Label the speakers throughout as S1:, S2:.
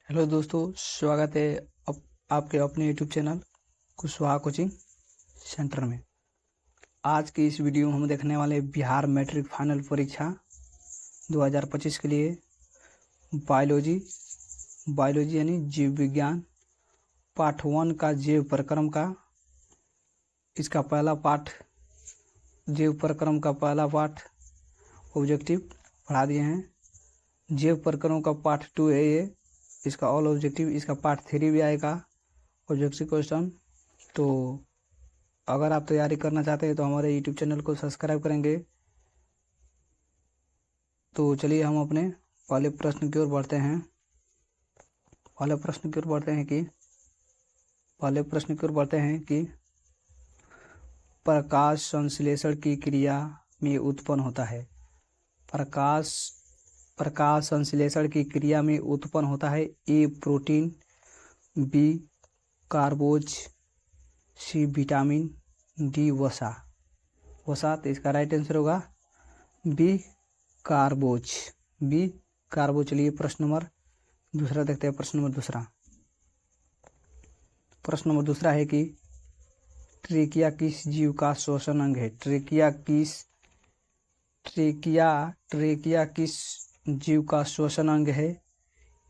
S1: Hello दोस्तों, स्वागत है आपके अपने YouTube channel Kushwaha coaching centre में। आज की इस वीडियो में हम देखने वाले बिहार मैट्रिक फाइनल परीक्षा 2025 के लिए बायोलॉजी यानी जीव विज्ञान पार्ट 1 का जैव प्रक्रम का इसका पहला पार्ट जैव प्रक्रम का पहला पार्ट ऑब्जेक्टिव पढ़ा दिए हैं। जैव प्रक्रम का पार्ट 2 है ये, इसका ऑल ऑब्जेक्टिव, इसका पार्ट 3 भी आएगा ऑब्जेक्टिव क्वेश्चन। तो अगर आप तैयारी करना चाहते हैं तो हमारे यूट्यूब चैनल को सब्सक्राइब करेंगे। तो चलिए हम अपने पहले प्रश्न की ओर बढ़ते हैं। पहले प्रश्न की ओर बढ़ते हैं कि प्रकाश संश्लेषण की क्रिया में उत्पन्न होता है। प्रकाश संश्लेषण की क्रिया में उत्पन्न होता है ए protein, B कार्बोज, C vitamin, D वसा। तो इसका राइट आंसर होगा बी कार्बोज। चलिए प्रश्न नंबर दूसरा देखते हैं। प्रश्न नंबर दूसरा है कि ट्रेकिया किस जीव का श्वसन अंग है। ट्रेकिया किस जीव का श्वसन अंग है।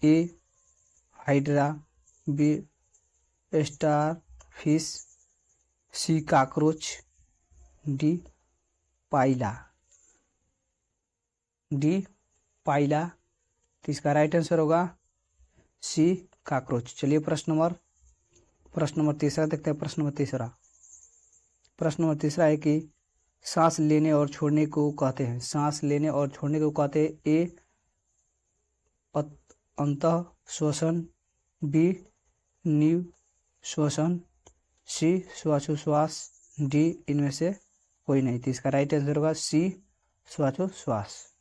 S1: A hydra, B starfish, C cockroach, D Pila. तो इसका राइट आंसर होगा सी कॉकरोच। चलिए प्रश्न नंबर तीसरा देखते हैं। प्रश्न नंबर तीसरा है कि सांस लेने और छोड़ने को कहते हैं। ए अंतः श्वसन, बी नीव श्वसन, सी श्वासोश्वास, डी इनमें से कोई नहीं। तो इसका राइट आंसर होगा सी श्वासोश्वास।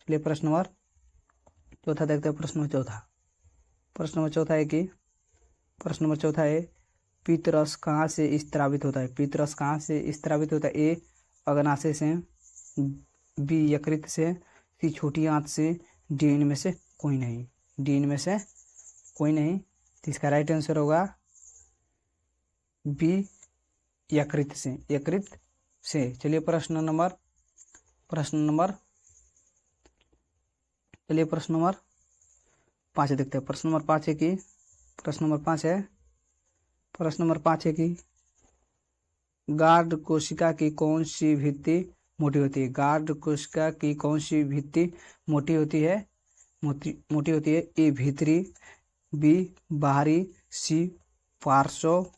S1: चलिए प्रश्न नंबर चौथा देखते हैं। प्रश्न नंबर चौथा है पीतरस कहाँ से स्त्रावित होता है। ए अग्नाशय से, बी यकृत से, सी छोटी आंत से, डी इनमें से कोई नहीं। तो इसका राइट आंसर होगा बी यकृत से। चलिए प्रश्न नंबर 5 देखते हैं। प्रश्न नंबर 5 है कि गार्ड कोशिका की कौन सी भित्ति मोटी होती है। गार्ड कोशिका की कौन सी भित्ति मोटी होती है। ए भीतरी, बी बाहरी, सी पार्श्व,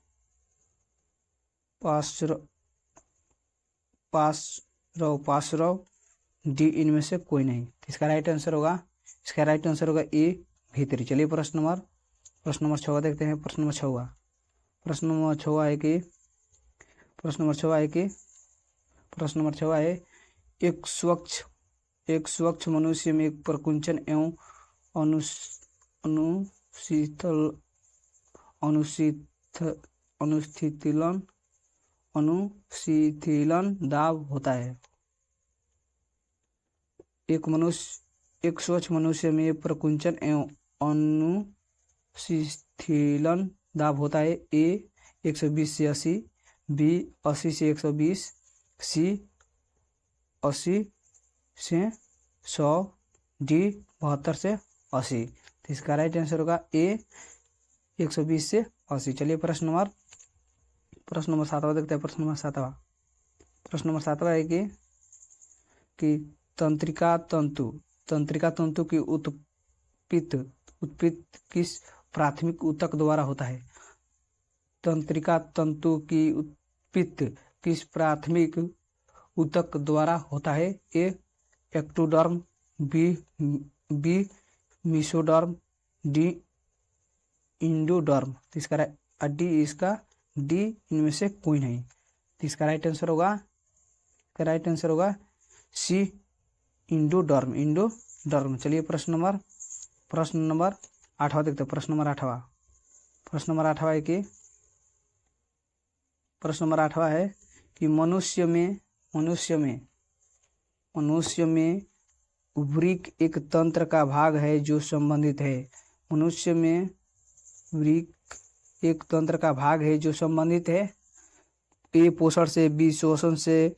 S1: डी इनमें से कोई नहीं। इसका राइट आंसर होगा ए भीतरी। चलिए प्रश्न नंबर 6 देखते हैं। प्रश्न नंबर 6 है एक स्वच्छ मनुष्य में प्रकुंचन एवं अनुशीतलन दाब होता है। एक स्वच्छ मनुष्य में प्रकुंचन एवं अनुशीतलन दाब होता है। ए 120 से 80, बी 80 से 120, सी 80 से 100, डी 72 से 80। तो इसका राइट आंसर होगा ए 120 से 80। चलिए प्रश्न नंबर 7 देखते हैं। प्रश्न नंबर 7 है कि तंत्रिका तंतु की उत्पत्ति किस प्राथमिक ऊतक द्वारा होता है। तंत्रिका तंतु की उत्पत्ति किस प्राथमिक ऊतक द्वारा होता है। A ectoderm, B mesoderm, D endoderm. तो इसका डी इनमें से कोई नहीं। तो इसका राइट आंसर होगा सी इंडोडर्म। चलिए प्रश्न नंबर 8 देखते हैं। प्रश्न नंबर 8 है कि मनुष्य में वृक्क एक तंत्र का भाग है जो संबंधित है। मनुष्य में वृक्क एक तंत्र का भाग है जो संबंधित है। ए पोषण से, बी शोषण से,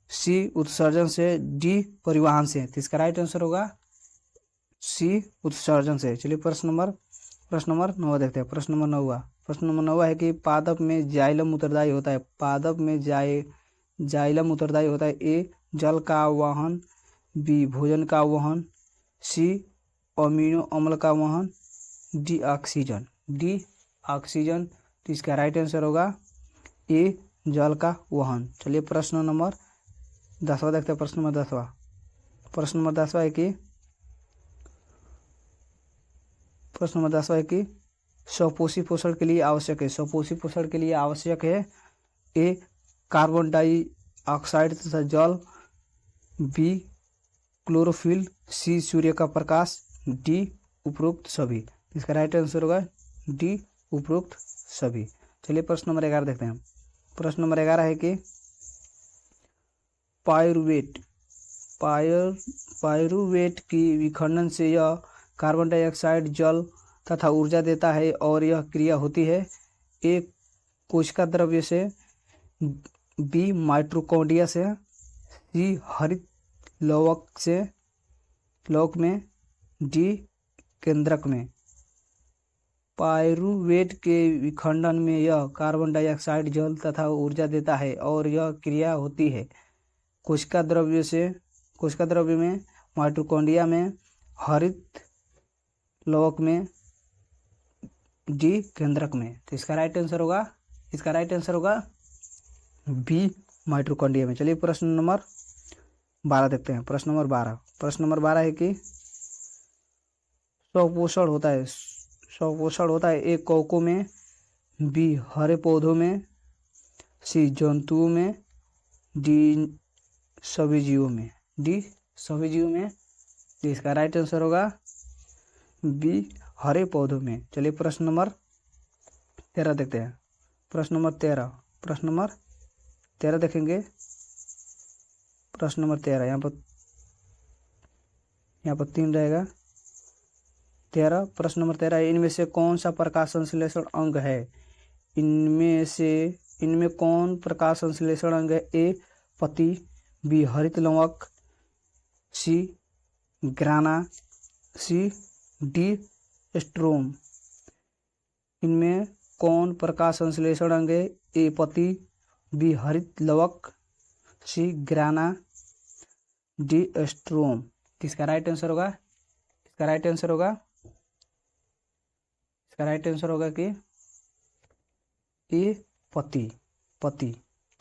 S1: सी उत्सर्जन से, डी परिवहन से। तो इसका राइट आंसर होगा सी उत्सर्जन से। चलिए प्रश्न नंबर 9 देखते हैं। प्रश्न नंबर 9 है कि पादप में जाइलम उत्तरदायी होता है। पादप में जाइलम उत्तरदायी होता है। ए जल का वहन, बी भोजन का वहन, सी अमीनो अम्ल का वहन, डी ऑक्सीजन। तो इसका राइट आंसर होगा ए जल का वहन। चलिए प्रश्न नंबर 10वां देखते हैं। प्रश्न नंबर 10वां है कि स्वपोषी पोषण के लिए आवश्यक है। ए कार्बन डाइऑक्साइड तथा जल, बी क्लोरोफिल, सी सूर्य का प्रकाश, डी उपरोक्त सभी। इसका राइट आंसर होगा डी उपरोक्त सभी। चलिए प्रश्न नंबर 11 देखते हैं। प्रश्न नंबर 11 है कि पायरुवेट की विखंडन से यह कार्बन डाइऑक्साइड, जल तथा ऊर्जा देता है और यह क्रिया होती है। ए कोशिका द्रव्य से, बी माइटोकॉन्ड्रिया से, सी हरित लवक में, डी केंद्रक में। पायरुवेट के विखंडन में यह कार्बन डाइऑक्साइड, जल तथा ऊर्जा देता है और यह क्रिया होती है कोशिका द्रव्य में, माइटोकॉन्ड्रिया में, हरित लवक में, डी केंद्रक में। तो इसका राइट आंसर होगा बी माइटोकॉन्ड्रिया में। चलिए प्रश्न नंबर 12 देखते हैं। प्रश्न नंबर 12 है कि स्वपोषण होता है। ए कौकों में, बी हरे पौधों में, सी जंतुओं में, डी सभी जीवों में। तो इसका राइट आंसर होगा बी हरे पौधों में। चलिए प्रश्न नंबर 13 देखते हैं। प्रश्न नंबर 13 देखेंगे। प्रश्न नंबर 13 यहाँ पर 3 रहेगा। 13 प्रश्न नंबर 13 इनमें से कौन सा प्रकाश संश्लेषण अंग है? इनमें कौन प्रकाश संश्लेषण अंग है? ए पत्ती, बी हरित लवक, सी ग्राना, सी डी स्ट्रोम। इनमें कौन प्रकाश संश्लेषण अंग है? ए पत्ती, बी हरित लवक, सी ग्राना, डी स्ट्रोम। किसका राइट आंसर होगा? इसका राइट आंसर होगा कि ए पत्ती।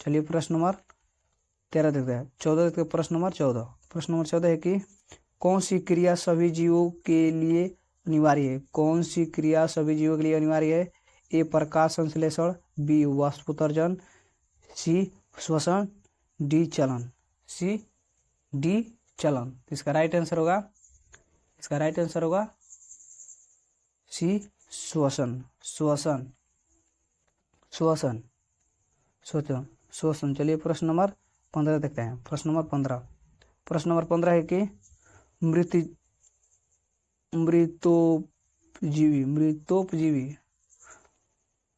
S1: चलिए प्रश्न नंबर 13 देखते हैं। 14 देखते हैं। प्रश्न नंबर 14 है कि कौन सी क्रिया सभी जीवों के लिए अनिवार्य है? ए प्रकाश संश्लेषण, बी वाष्पोत्सर्जन, सी श्वसन, डी चलन। इसका राइट आंसर होगा सी श्वसन। चलिए प्रश्न नंबर 15 देखते हैं। प्रश्न नंबर 15 है कि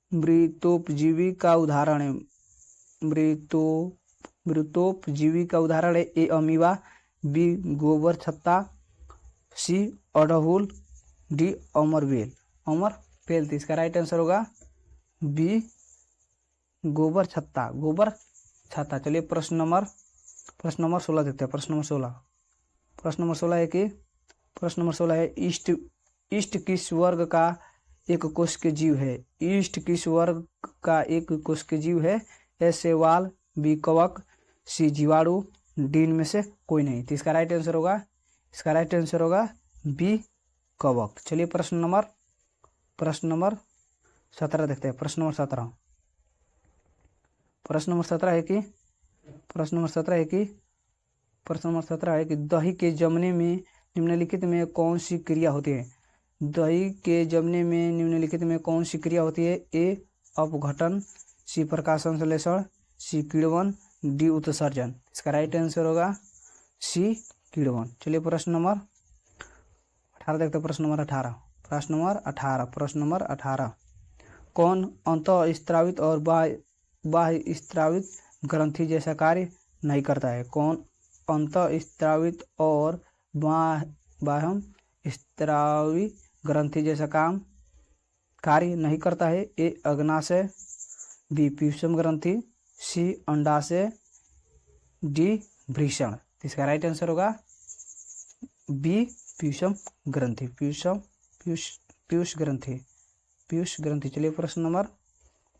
S1: मृतोपजीवी का उदाहरण है। मृतोपजीवी का उदाहरण है। ए अमीबा, बी गोबर छत्ता, सी अड़हुल, डी अमरबेल। तो इसका राइट आंसर होगा बी गोबर छत्ता। चलिए प्रश्न नंबर 16 देखते हैं। प्रश्न नंबर 16 है ईस्ट किस वर्ग का एक कोश के जीव है? ए शैवाल, बी कवक, सी जीवाणु, डी इनमें से कोई नहीं। तो इसका राइट आंसर होगा बी कवक। चलिए प्रश्न नंबर 17 देखते हैं। प्रश्न नंबर 17 है कि दही के जमने में निम्नलिखित में कौन सी क्रिया होती है? ए अपघटन, सी प्रकाश संश्लेषण, सी किण्वन, डी उत्सर्जन। इसका राइट आंसर होगा सी किण्वन। चलिए प्रश्न नंबर 18 देखते हैं। प्रश्न नंबर 18 प्रश्न नंबर 18 कौन अंतःस्रावित और बाह्य स्रावित ग्रंथि जैसा कार्य नहीं करता है? कौन अंतःस्रावित और बाह्य स्रावी ग्रंथि जैसा कार्य नहीं करता है? ए अग्नाशय, बी पीयूषम ग्रंथि, सी अंडाशय, डी वृषण। इसका राइट आंसर होगा बी पीयूषम ग्रंथि। पीयूष ग्रंथि। चलिए प्रश्न नंबर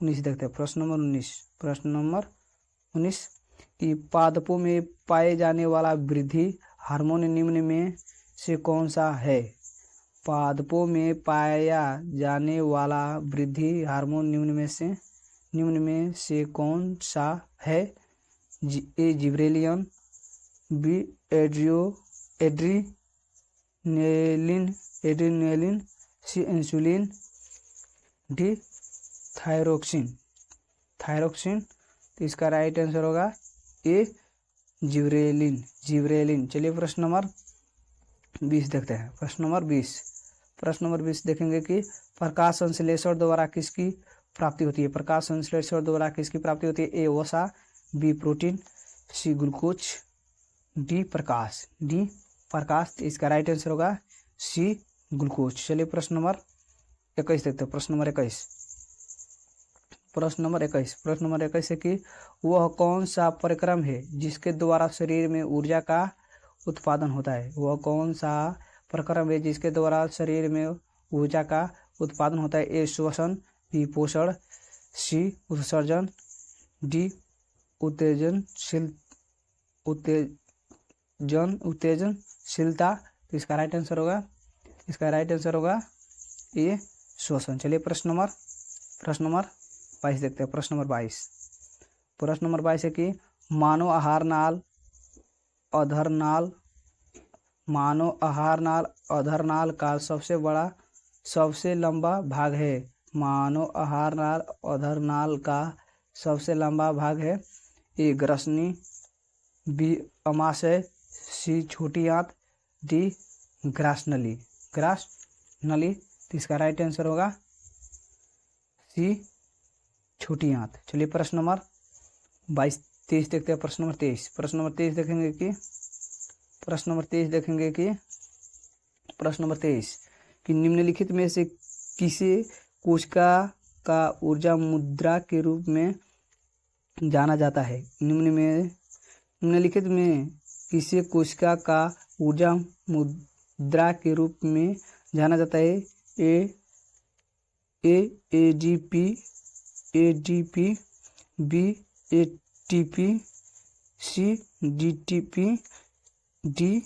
S1: 19 देखते हैं। प्रश्न नंबर 19 कि पादपों में पाए जाने वाला वृद्धि हार्मोन निम्न में से कौन सा है? पादपों में पाया जाने वाला वृद्धि हार्मोन निम्न में से कौन सा है? ए जिब्रेलियन, बी एड्रीनेलिन, सी इंसुलिन, डी थायरोक्सिन। तो इसका राइट आंसर होगा ए जिब्रेलिन। चलिए प्रश्न नंबर 20 देखते हैं। प्रश्न नंबर 20 देखेंगे कि प्रकाश संश्लेषण द्वारा किसकी प्राप्ति होती है? प्रकाश संश्लेषण द्वारा किसकी प्राप्ति होती है? ए वसा, B protein, C glucose, D प्रकाश। इसका राइट आंसर होगा सी ग्लूकोज। चलिए प्रश्न नंबर 21 देखते हैं। प्रश्न नंबर 21 है कि वह कौन सा परिक्रम है जिसके द्वारा शरीर में ऊर्जा का उत्पादन होता है? वह कौन सा परिक्रम है जिसके द्वारा शरीर में ऊर्जा का उत्पादन होता है? ए श्वसन, बी पोषण, सी उत्सर्जन, डी उत्तेजनशीलता। तो इसका राइट आंसर होगा ए श्वसन। चलिए प्रश्न नंबर 22 देखते हैं। प्रश्न नंबर 22 है कि मानव आहार नाल का सबसे लंबा भाग है। मानव आहार नाल अधर नाल का सबसे लंबा भाग है। ए ग्रसनी, बी अमाशय, सी छोटी आंत, डी ग्रासनली। तो इसका राइट आंसर होगा सी छोटी आंत। चलिए प्रश्न नंबर 23 देखते हैं। प्रश्न नंबर 23 देखेंगे कि निम्नलिखित में से किसे कोशिका का ऊर्जा मुद्रा के रूप में जाना जाता है? निम्नलिखित में किसे कोशिका का ऊर्जा मुद्रा के रूप में जाना जाता है? एडीपी, बी एटीपी, सी डीटीपी, डी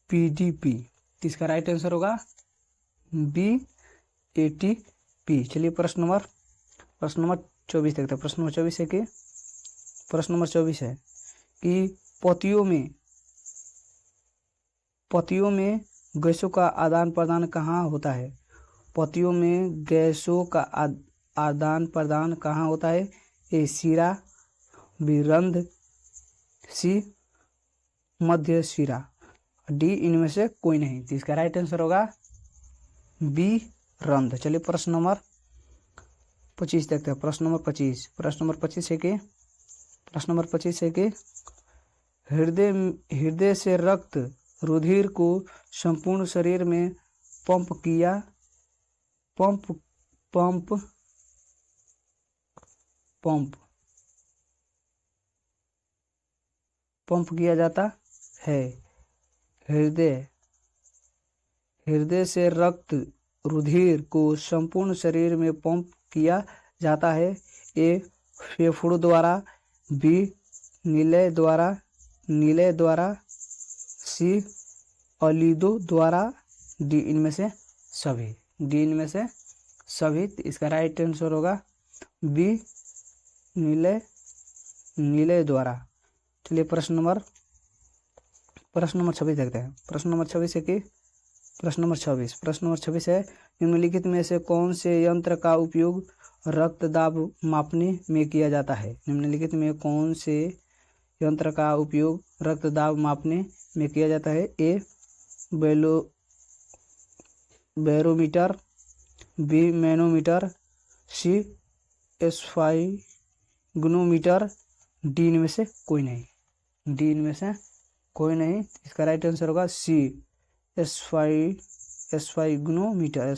S1: पीडीपी। इसका राइट आंसर होगा बी एटीपी। चलिए प्रश्न नंबर 24 देखते हैं। प्रश्न नंबर 24 है कि पत्तियों में गैसों का आदान प्रदान कहाँ होता है? पत्तियों में गैसों का आदान प्रदान कहाँ होता है? ए शिरा, बी रंध्र, सी मध्य शिरा, डी इनमें से कोई नहीं। तो इसका राइट आंसर होगा बी रंध्र। चलिए प्रश्न नंबर 25 देखते हैं। प्रश्न नंबर 25 है कि हृदय से रक्त रुधिर को संपूर्ण शरीर में पंप किया जाता है। हृदय से रक्त रुधिर को संपूर्ण शरीर में पंप किया जाता है। ए फेफड़ों द्वारा, बी नीले द्वारा, सी अलीदों द्वारा, डी इनमें से सभी। इसका राइट आंसर होगा बी नीले द्वारा। चलिए प्रश्न नंबर 26 देखते हैं। प्रश्न नंबर 26 है निम्नलिखित में से कौन से यंत्र का उपयोग रक्तदाब मापने में किया जाता है? निम्नलिखित में कौन से यंत्र का उपयोग रक्तदाब मापने में किया जाता है? ए बैरोमीटर, बी मैनोमीटर, सी एस्फाइग्नोमीटर, डी इनमें से कोई नहीं। डी इनमें से कोई नहीं। इसका राइट आंसर होगा सी एस्फाइग्नोमीटर।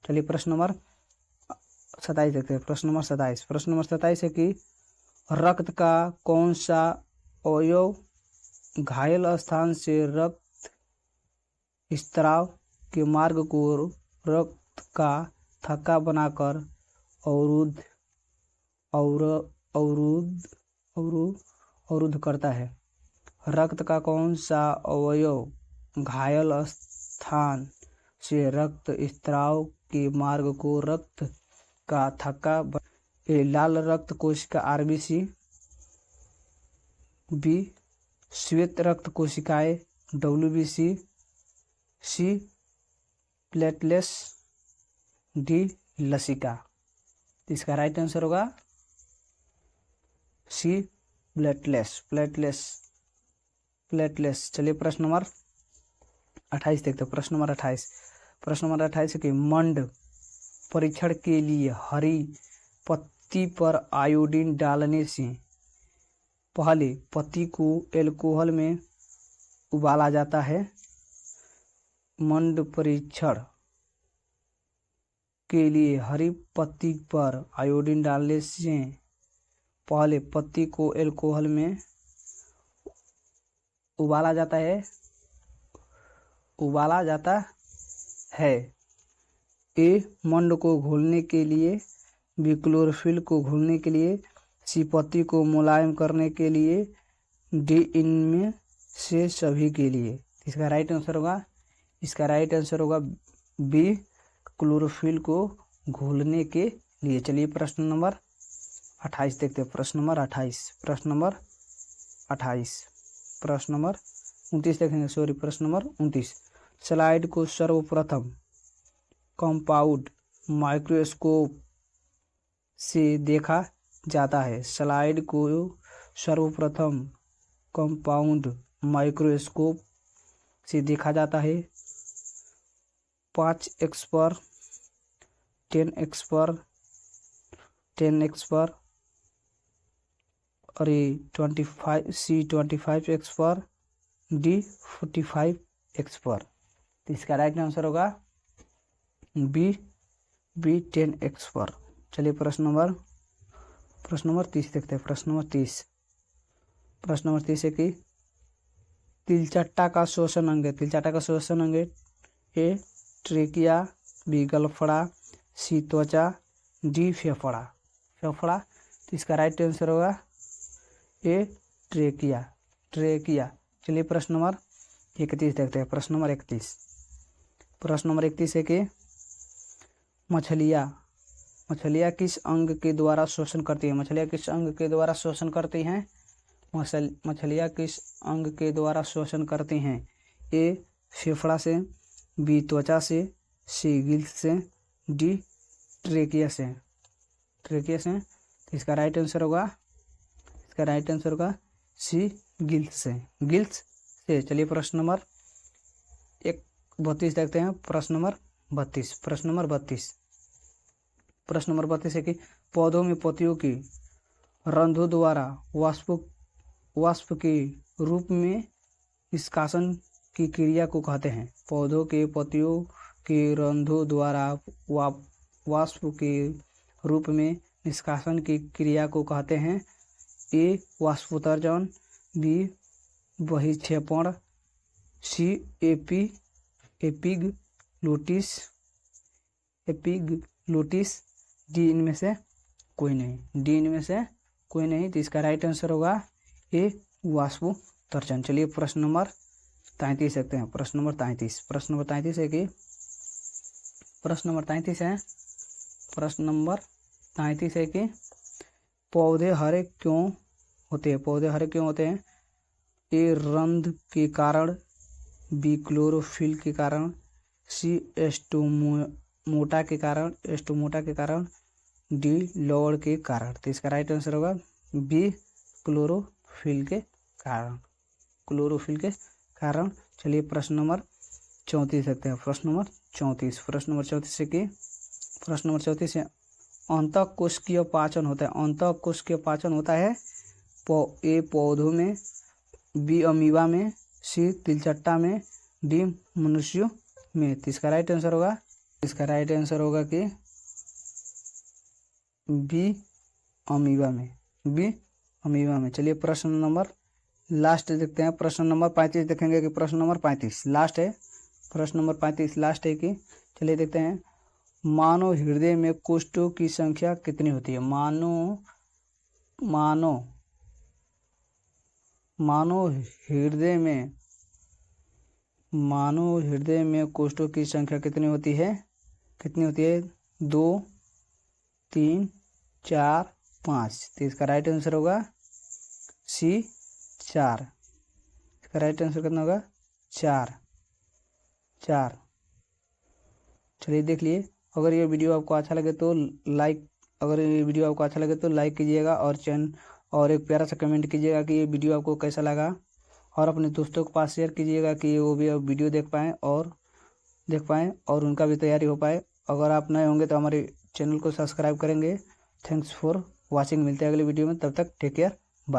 S1: चलिए प्रश्न नंबर 27 देखते हैं। प्रश्न नंबर 27 है कि रक्त का कौन सा अवयव घायल स्थान से रक्त स्त्राव के मार्ग को रक्त का थक्का बनाकर अवरुद्ध करता है? रक्त का कौन सा अवयव घायल स्थान से रक्त स्त्राव के मार्ग को रक्त का थक्का लाल रक्त कोशिका आरबीसी, बी श्वेत रक्त कोशिकाएं डब्ल्यूबीसी, सी प्लेटलेट्स, डी लसिका। इसका राइट आंसर होगा सी प्लेटलेट्स। चलिए प्रश्न नंबर 28 देखते हैं। प्रश्न नंबर 28 है कि मंड परीक्षण के लिए हरी पत्ती पर आयोडीन डालने से पहले पत्ती को एल्कोहल में उबाला जाता है? मंड परीक्षण के लिए हरी पत्ती पर आयोडीन डालने से पहले पत्ती को एल्कोहल में उबाला जाता है। ए मंड को घोलने के लिए, बी क्लोरोफिल को घोलने के लिए, सी पत्ती को मुलायम करने के लिए, डी इनमें से सभी के लिए। इसका राइट आंसर होगा बी क्लोरोफिल को घोलने के लिए। चलिए प्रश्न नंबर 28 देखते हैं। प्रश्न नंबर 29 देखेंगे। प्रश्न नंबर 29। स्लाइड को सर्वप्रथम कंपाउंड माइक्रोस्कोप से देखा जाता है? स्लाइड को सर्वप्रथम कंपाउंड माइक्रोस्कोप से देखा जाता है? 5x पर, 10x पर, 10x पर और 25x पर, डी 45x पर। तो इसका राइट आंसर होगा बी 10x पर। चलिए प्रश्न नंबर 30 देखते हैं। प्रश्न नंबर 30 है कि तिलचट्टा का श्वसन अंग है? ए ट्रेकिया, बी गलफड़ा, सी त्वचा, डी फेफड़ा। तो इसका राइट आंसर होगा ए ट्रेकिया। चलिए प्रश्न नंबर 31 देखते हैं। प्रश्न नंबर 31 है कि मछलियाँ किस अंग के द्वारा श्वसन करती हैं? मछलियाँ किस अंग के द्वारा श्वसन करती हैं? मछलियाँ किस अंग के द्वारा श्वसन करती हैं? ए फेफड़ा से, बी त्वचा से, सी गिल्स से, डी ट्रेकिया से। तो इसका राइट आंसर होगा सी गिल्स से। चलिए प्रश्न नंबर 32 देखते हैं। प्रश्न नंबर 32 है कि पौधों में पत्तियों की रंध्रों द्वारा वाष्प के रूप में निष्कासन की क्रिया को कहते हैं? पौधों के पत्तियों के रंध्रों द्वारा वाष्प के रूप में निष्कासन की क्रिया को कहते हैं? ए वाष्पोत्सर्जन, बी बहिक्षेपण, सी एपिग्लोटिस, डी इनमें से कोई नहीं। तो इसका राइट आंसर होगा ए वाष्पोत्सर्जन। चलिए प्रश्न नंबर 33 देखते हैं। प्रश्न नंबर 33 है कि पौधे हरे क्यों होते हैं? ए रंध्र के कारण, बी क्लोरोफिल के कारण, सी एस्टोमोटा के कारण, डी लवण के कारण। तो इसका राइट आंसर होगा बी क्लोरोफिल के कारण। क्लोरोफिल के कारण। चलिए प्रश्न नंबर 34 देखते हैं। प्रश्न नंबर 34 से कि प्रश्न नंबर 34 से अंतःकोशिकीय पाचन होता है। अंतःकोशिकीय पाचन होता है ए पौधों में, बी अमीबा में, सी तिलचट्टा में, डी मनुष्यों में। तो इसका राइट आंसर होगा कि बी अमीबा में। चलिए प्रश्न नंबर लास्ट देखते हैं। प्रश्न नंबर 35 देखेंगे कि प्रश्न नंबर 35 लास्ट है। प्रश्न नंबर 35 लास्ट है कि चलिए देखते हैं। मानव हृदय में कोष्ठों की संख्या कितनी होती है? मानव हृदय में कोष्ठों की संख्या कितनी होती है? 2, 3, 4, 5। तो इसका राइट आंसर होगा सी 4। इसका राइट आंसर कितना होगा? 4। चलिए देख लिए। अगर ये वीडियो आपको अच्छा लगे तो लाइक कीजिएगा और एक प्यारा सा कमेंट कीजिएगा कि ये वीडियो आपको कैसा लगा, और अपने दोस्तों के पास शेयर कीजिएगा कि वो भी वीडियो देख पाएँ और उनका भी तैयारी हो पाए। अगर आप नए होंगे तो हमारे चैनल को सब्सक्राइब करेंगे। Thanks for watching. मिलते हैं अगले वीडियो में, तब तक टेक केयर।